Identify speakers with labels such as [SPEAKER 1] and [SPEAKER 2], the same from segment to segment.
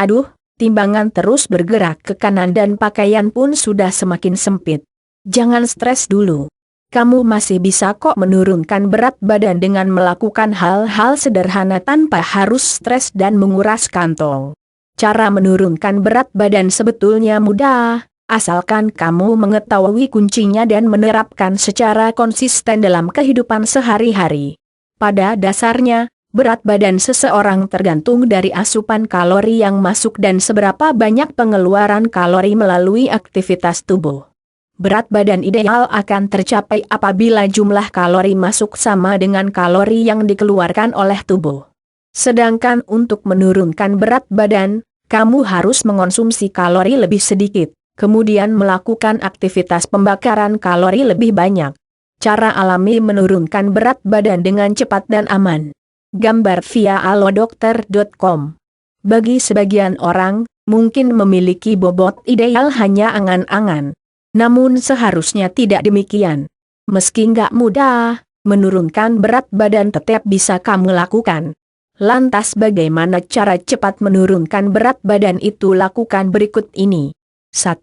[SPEAKER 1] Aduh, timbangan terus bergerak ke kanan dan pakaian pun sudah semakin sempit. Jangan stres dulu. Kamu masih bisa kok menurunkan berat badan dengan melakukan hal-hal sederhana tanpa harus stres dan menguras kantong. Cara menurunkan berat badan sebetulnya mudah, asalkan kamu mengetahui kuncinya dan menerapkan secara konsisten dalam kehidupan sehari-hari. Pada dasarnya, berat badan seseorang tergantung dari asupan kalori yang masuk dan seberapa banyak pengeluaran kalori melalui aktivitas tubuh. Berat badan ideal akan tercapai apabila jumlah kalori masuk sama dengan kalori yang dikeluarkan oleh tubuh. Sedangkan untuk menurunkan berat badan, kamu harus mengonsumsi kalori lebih sedikit, kemudian melakukan aktivitas pembakaran kalori lebih banyak. Cara alami menurunkan berat badan dengan cepat dan aman. Gambar via alodokter.com. Bagi sebagian orang, mungkin memiliki bobot ideal hanya angan-angan. Namun seharusnya tidak demikian. Meski nggak mudah, menurunkan berat badan tetap bisa kamu lakukan. Lantas bagaimana cara cepat menurunkan berat badan itu? Lakukan berikut ini. 1.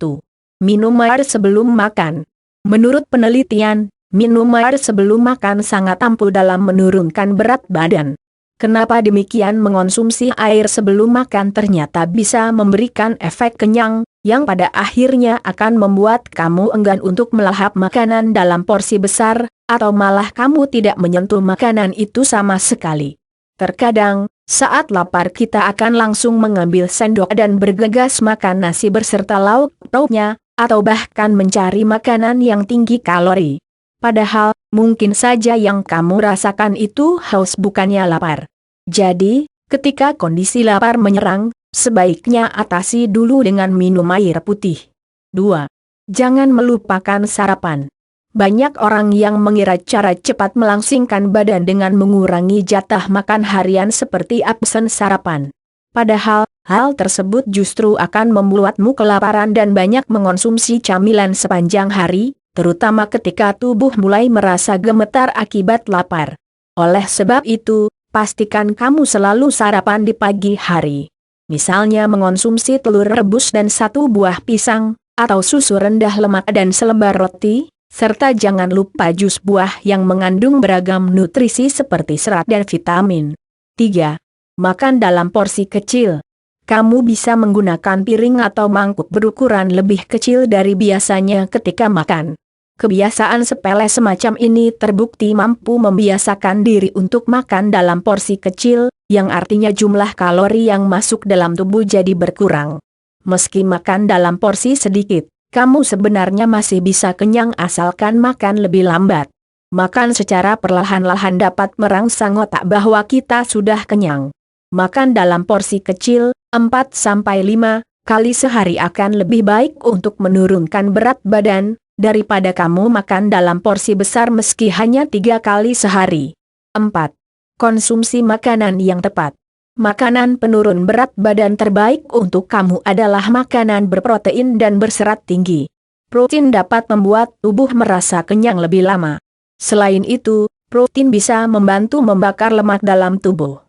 [SPEAKER 1] Minum air sebelum makan. Menurut penelitian, minum air sebelum makan sangat ampuh dalam menurunkan berat badan. Kenapa demikian? Mengonsumsi air sebelum makan ternyata bisa memberikan efek kenyang, yang pada akhirnya akan membuat kamu enggan untuk melahap makanan dalam porsi besar, atau malah kamu tidak menyentuh makanan itu sama sekali. Terkadang, saat lapar kita akan langsung mengambil sendok dan bergegas makan nasi beserta lauk-pauknya, atau bahkan mencari makanan yang tinggi kalori. Padahal, mungkin saja yang kamu rasakan itu haus bukannya lapar. Jadi, ketika kondisi lapar menyerang, sebaiknya atasi dulu dengan minum air putih. 2. Jangan melupakan sarapan. Banyak orang yang mengira cara cepat melangsingkan badan dengan mengurangi jatah makan harian seperti absen sarapan. Padahal, hal tersebut justru akan membuatmu kelaparan dan banyak mengonsumsi camilan sepanjang hari, terutama ketika tubuh mulai merasa gemetar akibat lapar. Oleh sebab itu, pastikan kamu selalu sarapan di pagi hari. Misalnya mengonsumsi telur rebus dan 1 buah pisang, atau susu rendah lemak dan selembar roti, serta jangan lupa jus buah yang mengandung beragam nutrisi seperti serat dan vitamin. 3. Makan dalam porsi kecil. Kamu bisa menggunakan piring atau mangkuk berukuran lebih kecil dari biasanya ketika makan. Kebiasaan sepele semacam ini terbukti mampu membiasakan diri untuk makan dalam porsi kecil, yang artinya jumlah kalori yang masuk dalam tubuh jadi berkurang. Meski makan dalam porsi sedikit, kamu sebenarnya masih bisa kenyang asalkan makan lebih lambat. Makan secara perlahan-lahan dapat merangsang otak bahwa kita sudah kenyang. Makan dalam porsi kecil, 4-5 kali sehari akan lebih baik untuk menurunkan berat badan, daripada kamu makan dalam porsi besar meski hanya 3 kali sehari. 4. Konsumsi makanan yang tepat. Makanan penurun berat badan terbaik untuk kamu adalah makanan berprotein dan berserat tinggi. Protein dapat membuat tubuh merasa kenyang lebih lama. Selain itu, protein bisa membantu membakar lemak dalam tubuh.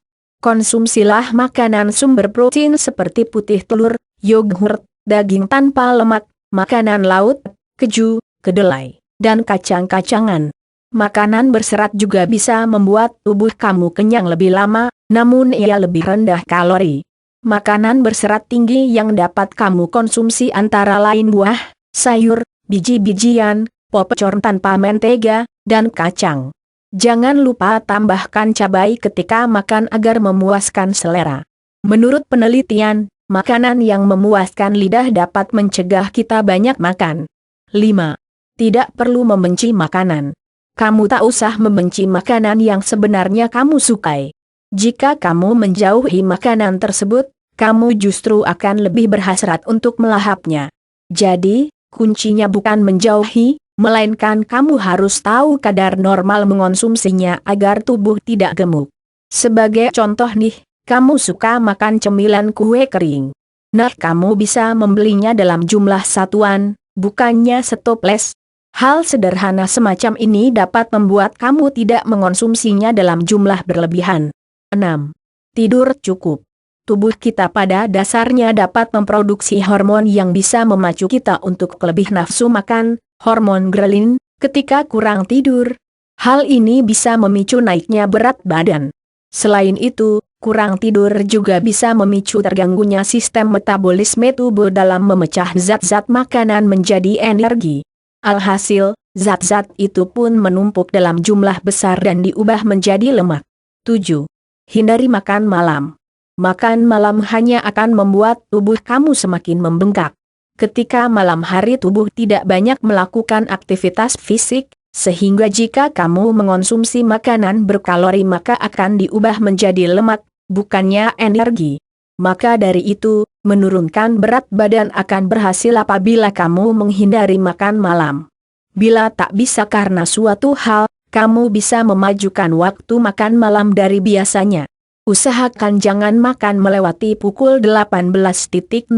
[SPEAKER 1] Konsumsilah makanan sumber protein seperti putih telur, yogurt, daging tanpa lemak, makanan laut, keju, kedelai, dan kacang-kacangan. Makanan berserat juga bisa membuat tubuh kamu kenyang lebih lama, namun ia lebih rendah kalori. Makanan berserat tinggi yang dapat kamu konsumsi antara lain buah, sayur, biji-bijian, popcorn tanpa mentega, dan kacang. Jangan lupa tambahkan cabai ketika makan agar memuaskan selera. Menurut penelitian, makanan yang memuaskan lidah dapat mencegah kita banyak makan. 5. Tidak perlu membenci makanan. Kamu tak usah membenci makanan yang sebenarnya kamu sukai. Jika kamu menjauhi makanan tersebut, kamu justru akan lebih berhasrat untuk melahapnya. Jadi, kuncinya bukan menjauhi, melainkan kamu harus tahu kadar normal mengonsumsinya agar tubuh tidak gemuk. Sebagai contoh nih, kamu suka makan cemilan kue kering. Nah, kamu bisa membelinya dalam jumlah satuan, bukannya setoples. Hal sederhana semacam ini dapat membuat kamu tidak mengonsumsinya dalam jumlah berlebihan. 6. Tidur cukup. Tubuh kita pada dasarnya dapat memproduksi hormon yang bisa memacu kita untuk lebih nafsu makan, hormon grelin, ketika kurang tidur. Hal ini bisa memicu naiknya berat badan. Selain itu, kurang tidur juga bisa memicu terganggunya sistem metabolisme tubuh dalam memecah zat-zat makanan menjadi energi. Alhasil, zat-zat itu pun menumpuk dalam jumlah besar dan diubah menjadi lemak. 7. Hindari makan malam. Makan malam hanya akan membuat tubuh kamu semakin membengkak. Ketika malam hari tubuh tidak banyak melakukan aktivitas fisik, sehingga jika kamu mengonsumsi makanan berkalori maka akan diubah menjadi lemak, bukannya energi. Maka dari itu, menurunkan berat badan akan berhasil apabila kamu menghindari makan malam. Bila tak bisa karena suatu hal, kamu bisa memajukan waktu makan malam dari biasanya. Usahakan jangan makan melewati pukul 18.00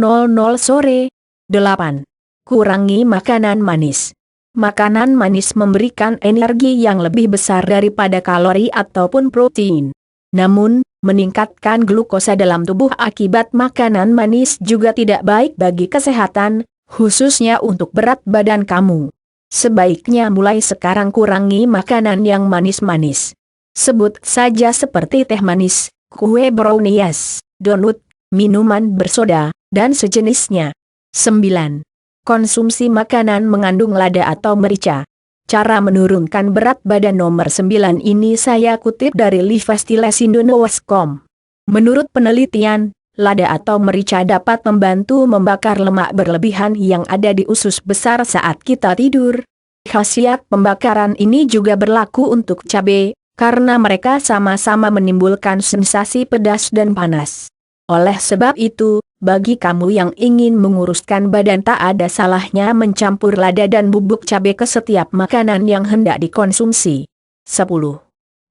[SPEAKER 1] sore. 8. Kurangi makanan manis. Makanan manis memberikan energi yang lebih besar daripada kalori ataupun protein. Namun, meningkatkan glukosa dalam tubuh akibat makanan manis juga tidak baik bagi kesehatan, khususnya untuk berat badan kamu. Sebaiknya mulai sekarang kurangi makanan yang manis-manis. Sebut saja seperti teh manis, kue brownies, donut, minuman bersoda, dan sejenisnya. 9. Konsumsi makanan mengandung lada atau merica. Cara menurunkan berat badan nomor 9 ini saya kutip dari livestilesindo.com. Menurut penelitian, lada atau merica dapat membantu membakar lemak berlebihan yang ada di usus besar saat kita tidur. Khasiat pembakaran ini juga berlaku untuk cabai, karena mereka sama-sama menimbulkan sensasi pedas dan panas. Oleh sebab itu, bagi kamu yang ingin menguruskan badan tak ada salahnya mencampur lada dan bubuk cabai ke setiap makanan yang hendak dikonsumsi. 10.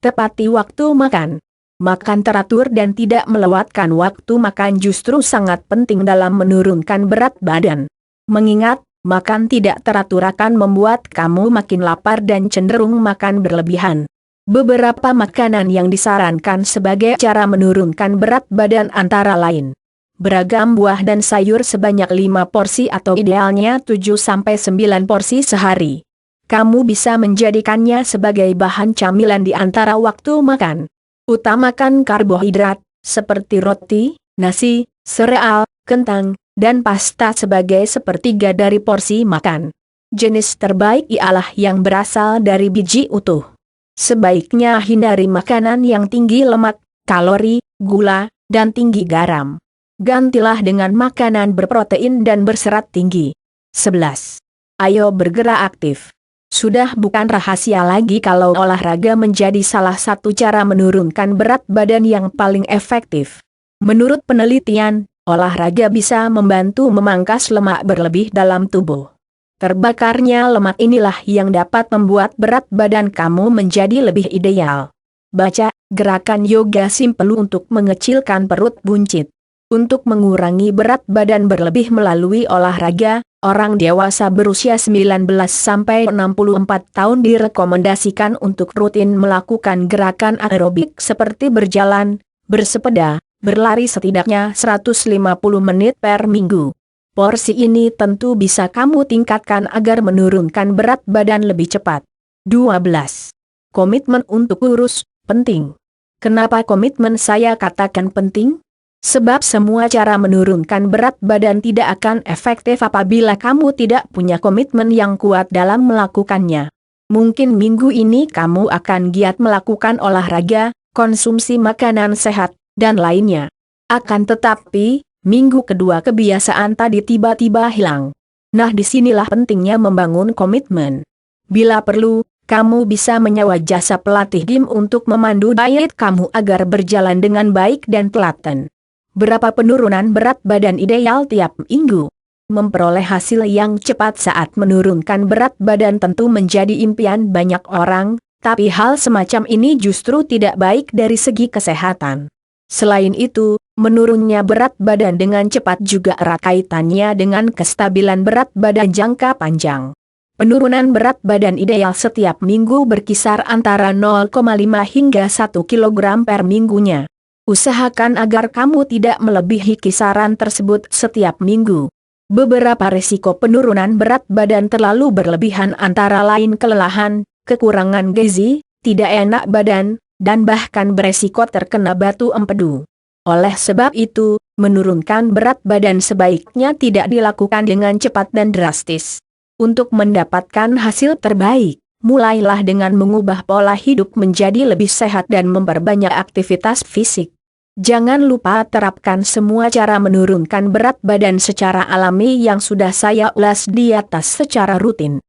[SPEAKER 1] Tepati waktu makan. Makan teratur dan tidak melewatkan waktu makan justru sangat penting dalam menurunkan berat badan. Mengingat, makan tidak teratur akan membuat kamu makin lapar dan cenderung makan berlebihan. Beberapa makanan yang disarankan sebagai cara menurunkan berat badan antara lain beragam buah dan sayur sebanyak 5 porsi atau idealnya 7-9 porsi sehari. Kamu bisa menjadikannya sebagai bahan camilan di antara waktu makan. Utamakan karbohidrat, seperti roti, nasi, sereal, kentang, dan pasta sebagai sepertiga dari porsi makan. Jenis terbaik ialah yang berasal dari biji utuh. Sebaiknya hindari makanan yang tinggi lemak, kalori, gula, dan tinggi garam. Gantilah dengan makanan berprotein dan berserat tinggi. 11. Ayo bergerak aktif. Sudah bukan rahasia lagi kalau olahraga menjadi salah satu cara menurunkan berat badan yang paling efektif. Menurut penelitian, olahraga bisa membantu memangkas lemak berlebih dalam tubuh. Terbakarnya lemak inilah yang dapat membuat berat badan kamu menjadi lebih ideal. Baca, gerakan yoga simpel untuk mengecilkan perut buncit. Untuk mengurangi berat badan berlebih melalui olahraga, orang dewasa berusia 19-64 tahun direkomendasikan untuk rutin melakukan gerakan aerobik seperti berjalan, bersepeda, berlari setidaknya 150 menit per minggu. Porsi ini tentu bisa kamu tingkatkan agar menurunkan berat badan lebih cepat. 12. Komitmen untuk kurus, penting. Kenapa komitmen saya katakan penting? Sebab semua cara menurunkan berat badan tidak akan efektif apabila kamu tidak punya komitmen yang kuat dalam melakukannya. Mungkin minggu ini kamu akan giat melakukan olahraga, konsumsi makanan sehat, dan lainnya. Akan tetapi, minggu kedua kebiasaan tadi tiba-tiba hilang. Nah, disinilah pentingnya membangun komitmen. Bila perlu, kamu bisa menyewa jasa pelatih gym untuk memandu diet kamu agar berjalan dengan baik dan telaten. Berapa penurunan berat badan ideal tiap minggu? Memperoleh hasil yang cepat saat menurunkan berat badan tentu menjadi impian banyak orang, tapi hal semacam ini justru tidak baik dari segi kesehatan. Selain itu, menurunnya berat badan dengan cepat juga erat kaitannya dengan kestabilan berat badan jangka panjang. Penurunan berat badan ideal setiap minggu berkisar antara 0,5 hingga 1 kg per minggunya. Usahakan agar kamu tidak melebihi kisaran tersebut setiap minggu. Beberapa risiko penurunan berat badan terlalu berlebihan antara lain kelelahan, kekurangan gizi, tidak enak badan, dan bahkan beresiko terkena batu empedu. Oleh sebab itu, menurunkan berat badan sebaiknya tidak dilakukan dengan cepat dan drastis. Untuk mendapatkan hasil terbaik, mulailah dengan mengubah pola hidup menjadi lebih sehat dan memperbanyak aktivitas fisik. Jangan lupa terapkan semua cara menurunkan berat badan secara alami yang sudah saya ulas di atas secara rutin.